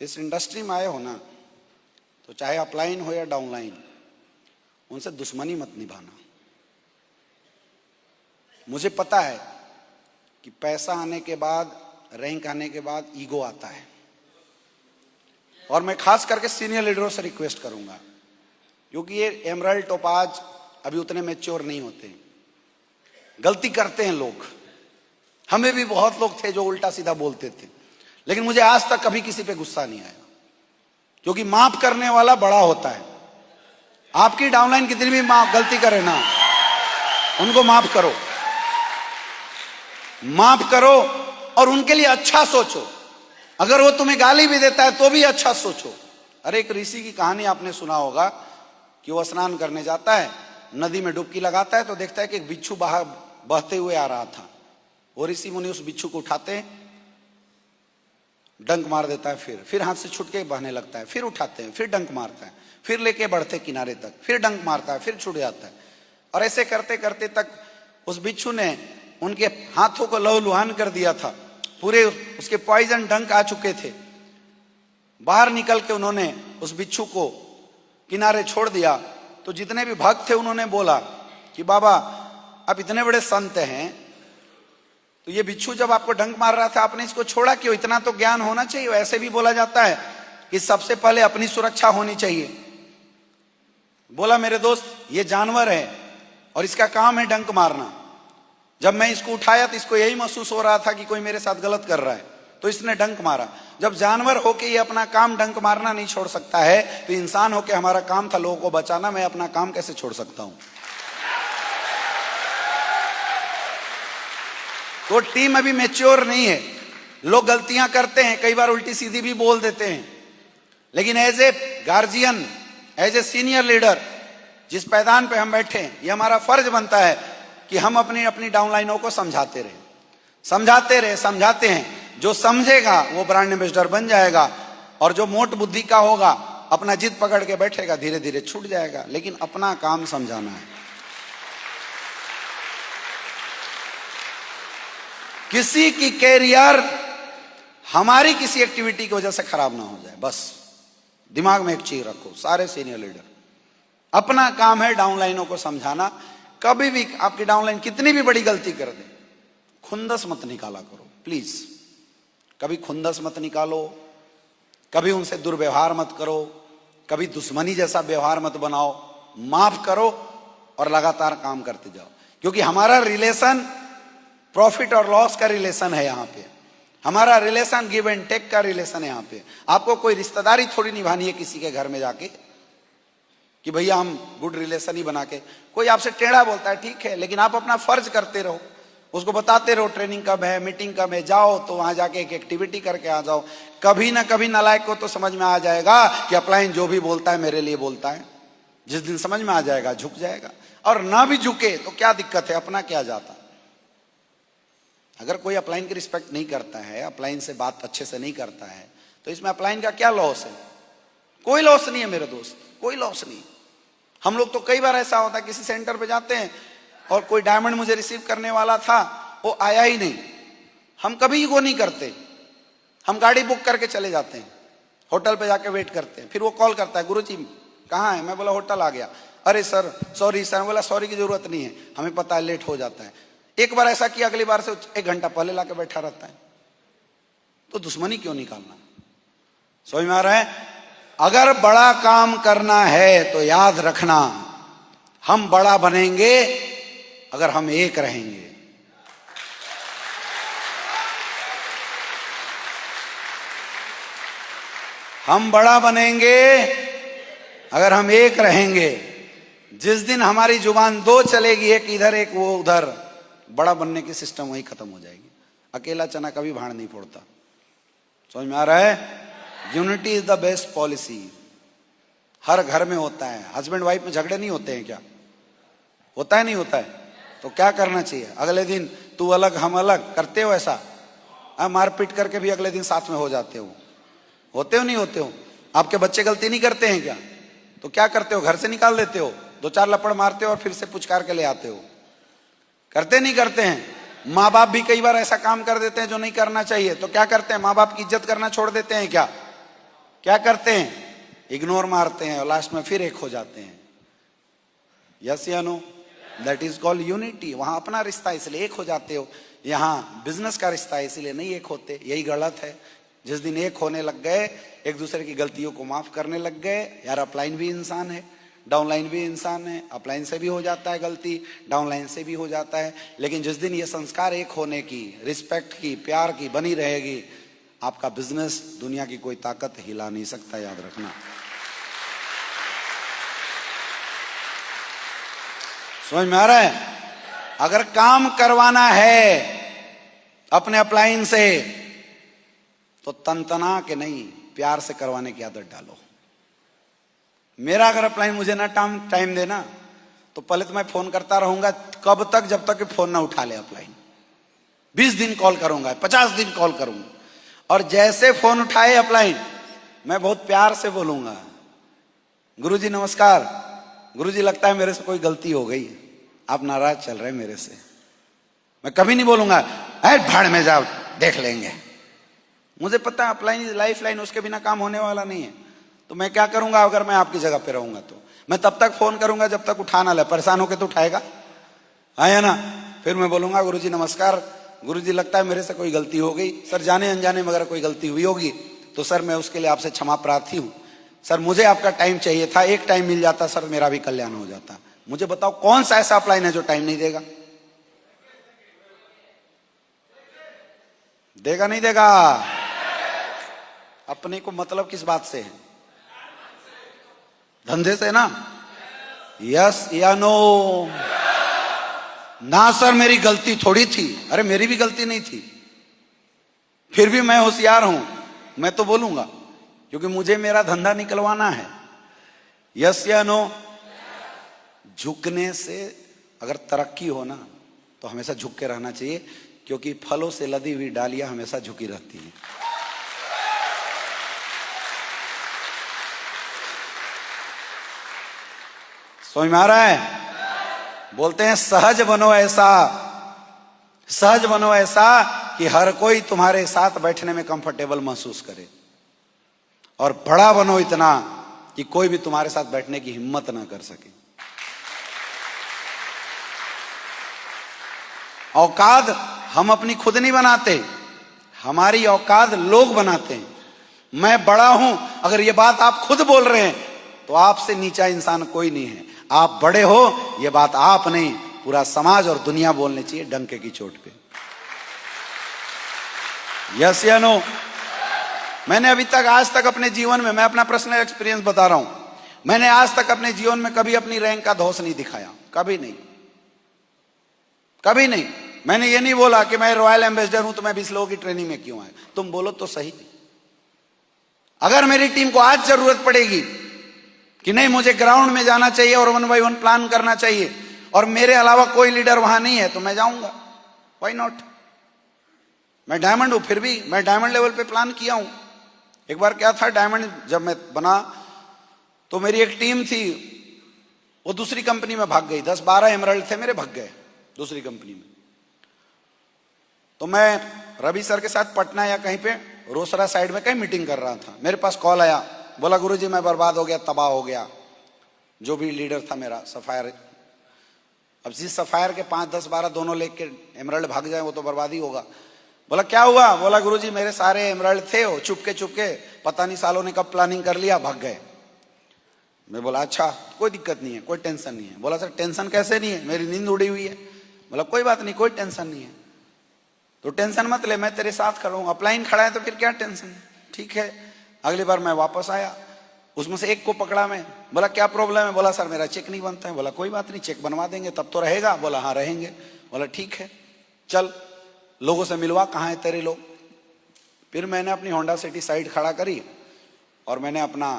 इस इंडस्ट्री में आए हो ना, तो चाहे अपलाइन हो या डाउनलाइन, उनसे दुश्मनी मत निभाना। मुझे पता है कि पैसा आने के बाद, रैंक आने के बाद ईगो आता है, और मैं खास करके सीनियर लीडरों से रिक्वेस्ट करूंगा, क्योंकि ये एमरल्ड टोपाज अभी उतने मैच्योर नहीं होते, गलती करते हैं लोग। हमें भी बहुत लोग थे जो उल्टा सीधा बोलते थे, लेकिन मुझे आज तक कभी किसी पे गुस्सा नहीं आया, क्योंकि माफ करने वाला बड़ा होता है। आपकी डाउनलाइन कितनी भी गलती करे ना, उनको माफ करो, माफ करो, और उनके लिए अच्छा सोचो। अगर वो तुम्हें गाली भी देता है तो भी अच्छा सोचो। अरे एक ऋषि की कहानी आपने सुना होगा कि वो स्नान करने जाता है, नदी में डुबकी लगाता है तो देखता है कि एक बिच्छू बाहर बहते हुए आ रहा था। वो ऋषि मुनि उस बिच्छू को उठाते हैं, डंक मार देता है, फिर हाथ से छूट के बहने लगता है, फिर उठाते हैं, फिर डंक मारता है, फिर लेके बढ़ते किनारे तक, फिर डंक मारता है, फिर छूट जाता है। और ऐसे करते करते तक उस बिच्छू ने उनके हाथों को लहूलुहान कर दिया था, पूरे उसके पॉइजन डंक आ चुके थे। बाहर निकल के उन्होंने उस बिच्छू को किनारे छोड़ दिया, तो जितने भी भक्त थे उन्होंने बोला कि बाबा आप इतने बड़े संत हैं, तो ये बिच्छू जब आपको डंक मार रहा था आपने इसको छोड़ा क्यों? इतना तो ज्ञान होना चाहिए। ऐसे भी बोला जाता है कि सबसे पहले अपनी सुरक्षा होनी चाहिए। बोला मेरे दोस्त ये जानवर है और इसका काम है डंक मारना। जब मैं इसको उठाया तो इसको यही महसूस हो रहा था कि कोई मेरे साथ गलत कर रहा है, तो इसने डंक मारा। जब जानवर होके ये अपना काम डंक मारना नहीं छोड़ सकता है, तो इंसान होके हमारा काम था लोगों को बचाना, मैं अपना काम कैसे छोड़ सकता हूं? तो टीम अभी मैच्योर नहीं है, लोग गलतियां करते हैं, कई बार उल्टी सीधी भी बोल देते हैं, लेकिन as a guardian, as a senior leader, जिस पैदान पे हम बैठे हैं, ये हमारा फर्ज बनता है कि हम अपनी अपनी डाउनलाइनों को समझाते रहे, समझाते हैं। जो समझेगा वो ब्रांड एम्बेसडर बन जाएगा, और जो मोट बुद्धि का होगा अपना जिद पकड़ के बैठेगा, धीरे धीरे छूट जाएगा। लेकिन अपना काम समझाना है। किसी की कैरियर हमारी किसी एक्टिविटी की वजह से खराब ना हो जाए, बस दिमाग में एक चीज रखो सारे सीनियर लीडर, अपना काम है डाउनलाइनों को समझाना। कभी भी आपकी डाउनलाइन कितनी भी बड़ी गलती कर दे, खुंदस मत निकाला करो प्लीज, कभी खुंदस मत निकालो, कभी उनसे दुर्व्यवहार मत करो, कभी दुश्मनी जैसा व्यवहार मत बनाओ, माफ करो और लगातार काम करते जाओ। क्योंकि हमारा रिलेशन प्रॉफिट और लॉस का रिलेशन है, यहाँ पे हमारा रिलेशन गिव एंड टेक का रिलेशन है। यहाँ पे आपको कोई रिश्तेदारी थोड़ी निभानी है किसी के घर में जाके कि भैया हम गुड रिलेशन ही बना के। कोई आपसे टेढ़ा बोलता है ठीक है, लेकिन आप अपना फर्ज करते रहो, उसको बताते रहो ट्रेनिंग कब है, मीटिंग कब है, जाओ तो वहां जाके एक एक्टिविटी करके आ जाओ। कभी ना कभी नालायक को तो समझ में आ जाएगा कि अपलाइन जो भी बोलता है मेरे लिए बोलता है। जिस दिन समझ में आ जाएगा झुक जाएगा, और ना भी झुके तो क्या दिक्कत है, अपना क्या जाता। अगर कोई अपलाइन की रिस्पेक्ट नहीं करता है, अपलाइन से बात अच्छे से नहीं करता है, तो इसमें अपलाइन का क्या लॉस है? कोई लॉस नहीं है मेरे दोस्त, कोई लॉस नहीं। हम लोग तो कई बार ऐसा होता है किसी सेंटर पे जाते हैं और कोई डायमंड मुझे रिसीव करने वाला था, वो आया ही नहीं, हम कभी वो नहीं करते, हम गाड़ी बुक करके चले जाते हैं, होटल पे जाके वेट करते हैं। फिर वो कॉल करता है गुरुजी कहाँ है, मैं बोला होटल आ गया। अरे सर सॉरी सर, बोला सॉरी की जरूरत नहीं है, हमें पता है लेट हो जाता है। एक बार ऐसा किया, अगली बार से 1 घंटा पहले लाके बैठा रहता है। तो दुश्मनी क्यों निकालना? समझ में आ रहा है? अगर बड़ा काम करना है तो याद रखना, हम बड़ा बनेंगे अगर हम एक रहेंगे। हम बड़ा बनेंगे अगर हम एक रहेंगे। जिस दिन हमारी जुबान 2 चलेगी, एक इधर एक वो उधर, बड़ा बनने की सिस्टम वही खत्म हो जाएगी। अकेला चना कभी भाड़ नहीं फोड़ता। समझ में आ रहा है? Unity is the best policy. हर घर में होता है। हस्बैंड वाइफ में झगड़े नहीं होते हैं क्या? होता है नहीं होता है? तो क्या करना चाहिए? अगले दिन तू अलग हम अलग करते हो ऐसा? मारपीट करके भी अगले दिन साथ में हो जाते हो। होते हो नहीं होते हो? आपके बच्चे गलती नहीं करते हैं क्या? तो क्या करते हो? घर से निकाल देते हो, 2-4 लपड़ मारते हो और फिर से पुचकार के ले आते हो। करते नहीं करते हैं? माँ बाप भी कई बार ऐसा काम कर देते हैं जो नहीं करना चाहिए, तो क्या करते हैं? माँ बाप की इज्जत करना छोड़ देते हैं क्या? क्या करते हैं, इग्नोर मारते हैं और लास्ट में फिर एक हो जाते हैं। यस या no? That is called unity. वहां अपना रिश्ता इसलिए एक हो जाते हो, यहाँ बिजनेस का रिश्ता है इसलिए नहीं एक होते। यही गलत है। जिस दिन एक होने लग गए, एक दूसरे की गलतियों को माफ करने लग गए, यार अपलाइन भी इंसान है, डाउनलाइन भी इंसान है, अपलाइन से भी हो जाता है गलती, डाउनलाइन से भी हो जाता है। लेकिन जिस दिन ये संस्कार एक होने की, रिस्पेक्ट की, प्यार की बनी रहेगी, आपका बिजनेस दुनिया की कोई ताकत हिला नहीं सकता, याद रखना। समझ में आ रहा है? अगर काम करवाना है अपने अपलाइन से तो तनतना के नहीं, प्यार से करवाने की आदत डालो। मेरा अगर अपलाइन मुझे ना टाइम देना तो पहले तो मैं फोन करता रहूंगा, कब तक, जब तक कि फोन ना उठा ले अपलाइन। 20 दिन कॉल करूंगा, 50 दिन कॉल करूंगा, और जैसे फोन उठाए अपलाइन, मैं बहुत प्यार से बोलूंगा, गुरुजी नमस्कार, गुरुजी लगता है मेरे से कोई गलती हो गई, आप नाराज चल रहे हैं मेरे से। मैं कभी नहीं बोलूंगा ऐ भाड़ में जाओ देख लेंगे। मुझे पता है अपलाइन लाइफ लाइन, उसके बिना काम होने वाला नहीं है। तो मैं क्या करूंगा, अगर मैं आपकी जगह पे रहूंगा तो मैं तब तक फोन करूंगा जब तक उठाना ले। परेशान होकर तो उठाएगा, है ना? फिर मैं बोलूंगा गुरुजी नमस्कार, गुरुजी लगता है मेरे से कोई गलती हो गई, सर जाने अनजाने में अगर कोई गलती हुई होगी तो सर मैं उसके लिए आपसे क्षमा प्रार्थी हूँ। सर मुझे आपका टाइम चाहिए था, एक टाइम मिल जाता सर मेरा भी कल्याण हो जाता। मुझे बताओ कौन सा ऐसा अपलाइन है जो टाइम नहीं देगा? देगा नहीं देगा? अपने को मतलब किस बात से है? धंधे से ना? यस या नो? ना सर मेरी गलती थोड़ी थी। अरे मेरी भी गलती नहीं थी, फिर भी मैं होशियार हूं, मैं तो बोलूंगा क्योंकि मुझे मेरा धंधा निकलवाना है। यस या नो? झुकने से अगर तरक्की हो ना तो हमेशा झुक के रहना चाहिए, क्योंकि फलों से लदी हुई डालियां हमेशा झुकी रहती हैं। समझ में आ रहा है? बोलते हैं सहज बनो ऐसा, सहज बनो ऐसा कि हर कोई तुम्हारे साथ बैठने में कंफर्टेबल महसूस करे, और बड़ा बनो इतना कि कोई भी तुम्हारे साथ बैठने की हिम्मत ना कर सके। औकात हम अपनी खुद नहीं बनाते, हमारी औकात लोग बनाते हैं। मैं बड़ा हूं, अगर ये बात आप खुद बोल रहे हैं तो आपसे नीचा इंसान कोई नहीं है। आप बड़े हो, ये बात आप नहीं, पूरा समाज और दुनिया बोलनी चाहिए डंके की चोट पे। यस या नो? मैंने अभी तक, आज तक अपने जीवन में, मैं अपना पर्सनल एक्सपीरियंस बता रहा हूं, मैंने आज तक अपने जीवन में कभी अपनी रैंक का धौंस नहीं दिखाया, कभी नहीं, कभी नहीं। मैंने ये नहीं बोला कि मैं रॉयल एम्बेसडर हूं तो मैं 20 लोगों की ट्रेनिंग में क्यों आया। तुम बोलो तो सही, अगर मेरी टीम को आज जरूरत पड़ेगी कि नहीं मुझे ग्राउंड में जाना चाहिए और 1 by 1 प्लान करना चाहिए और मेरे अलावा कोई लीडर वहां नहीं है, तो मैं जाऊंगा, व्हाई नॉट। मैं डायमंड हूं, फिर भी मैं डायमंड लेवल पे प्लान किया हूं। एक बार क्या था, डायमंड जब मैं बना तो मेरी एक टीम थी, वो दूसरी कंपनी में भाग गई। 10-12 एमराल्ड थे मेरे, भाग गए दूसरी कंपनी में। तो मैं रवि सर के साथ पटना या कहीं पे रोसड़ा साइड में कहीं मीटिंग कर रहा था, मेरे पास कॉल आया, बोला गुरुजी मैं बर्बाद हो गया, तबाह हो गया। जो भी लीडर था मेरा, सफायर, अब जिस सफायर के 5, 10, 12 दोनों लेके एमराल्ड भाग जाए वो तो बर्बादी होगा। बोला क्या हुआ? बोला गुरुजी मेरे सारे एमराल्ड थे, वो चुपके पता नहीं सालों ने कब प्लानिंग कर लिया, भाग गए। मैं बोला अच्छा, कोई दिक्कत नहीं है, कोई टेंशन नहीं है। बोला सर टेंशन कैसे नहीं है, मेरी नींद उड़ी हुई है। बोला कोई बात नहीं, कोई टेंशन नहीं है, तो टेंशन मत ले, मैं तेरे साथ खड़ा हूं। अपलाइन खड़ा है तो फिर क्या टेंशन, ठीक है। अगली बार मैं वापस आया, उसमें से एक को पकड़ा मैं, बोला क्या प्रॉब्लम है? बोला सर मेरा चेक नहीं बनता है। बोला कोई बात नहीं, चेक बनवा देंगे, तब तो रहेगा। बोला हाँ रहेंगे। बोला ठीक है, चल लोगों से मिलवा, कहाँ है तेरे लोग। फिर मैंने अपनी होंडा सिटी साइड खड़ा करी और मैंने अपना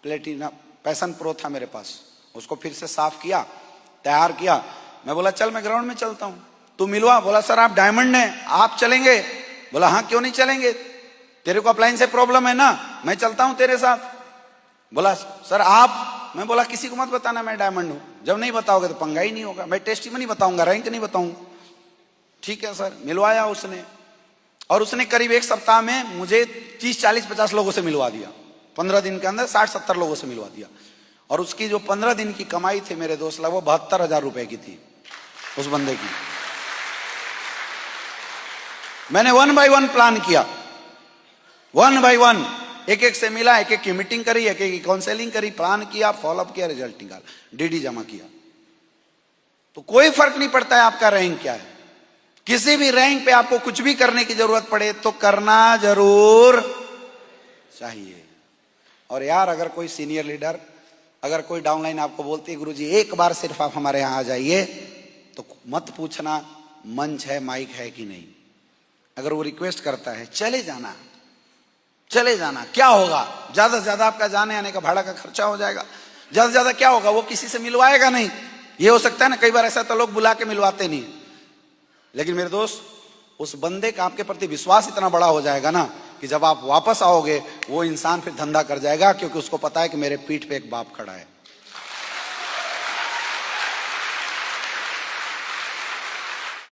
प्लेटिना पैशन प्रो था मेरे पास, उसको फिर से साफ किया, तैयार किया। मैं बोला चल मैं ग्राउंड में चलता हूँ, तू मिलवा। बोला सर आप डायमंड हैं, आप चलेंगे? बोला हाँ क्यों नहीं चलेंगे, तेरे को अपलाइन से प्रॉब्लम है ना, मैं चलता हूं तेरे साथ। बोला सर आप, मैं बोला किसी को मत बताना मैं डायमंड हूं, जब नहीं बताओगे तो पंगा ही नहीं होगा, मैं टेस्ट में नहीं बताऊंगा, रैंक नहीं बताऊंगा। ठीक है सर। मिलवाया उसने, और उसने करीब 1 सप्ताह में मुझे 30, 40, 50 लोगों से मिलवा दिया। 15 दिन के अंदर 60-70 लोगों से मिलवा दिया। और उसकी जो 15 दिन की कमाई थी मेरे दोस्त, लगभग 72,000 रुपए की थी उस बंदे की। मैंने 1 by 1 प्लान किया, 1 by 1 एक एक से मिला, एक एक की मीटिंग करी, एक एक की काउंसलिंग करी, प्लान किया, फॉलोअप किया, रिजल्ट निकाला, डीडी जमा किया। तो कोई फर्क नहीं पड़ता है आपका रैंक क्या है, किसी भी रैंक पे आपको कुछ भी करने की जरूरत पड़े तो करना जरूर चाहिए। और यार अगर कोई सीनियर लीडर, अगर कोई डाउनलाइन आपको बोलती है गुरुजी एक बार सिर्फ आप हमारे यहां आ जाइए, तो मत पूछना मंच है माइक है कि नहीं। अगर वो रिक्वेस्ट करता है चले जाना, चले जाना, क्या होगा, ज्यादा से ज्यादा आपका जाने आने का भाड़ा का खर्चा हो जाएगा, ज्यादा से ज्यादा क्या होगा, वो किसी से मिलवाएगा नहीं। ये हो सकता है ना, कई बार ऐसा तो लोग बुला के मिलवाते नहीं, लेकिन मेरे दोस्त उस बंदे का आपके प्रति विश्वास इतना बड़ा हो जाएगा ना कि जब आप वापस आओगे वो इंसान फिर धंधा कर जाएगा, क्योंकि उसको पता है कि मेरे पीठ पे एक बाप खड़ा है।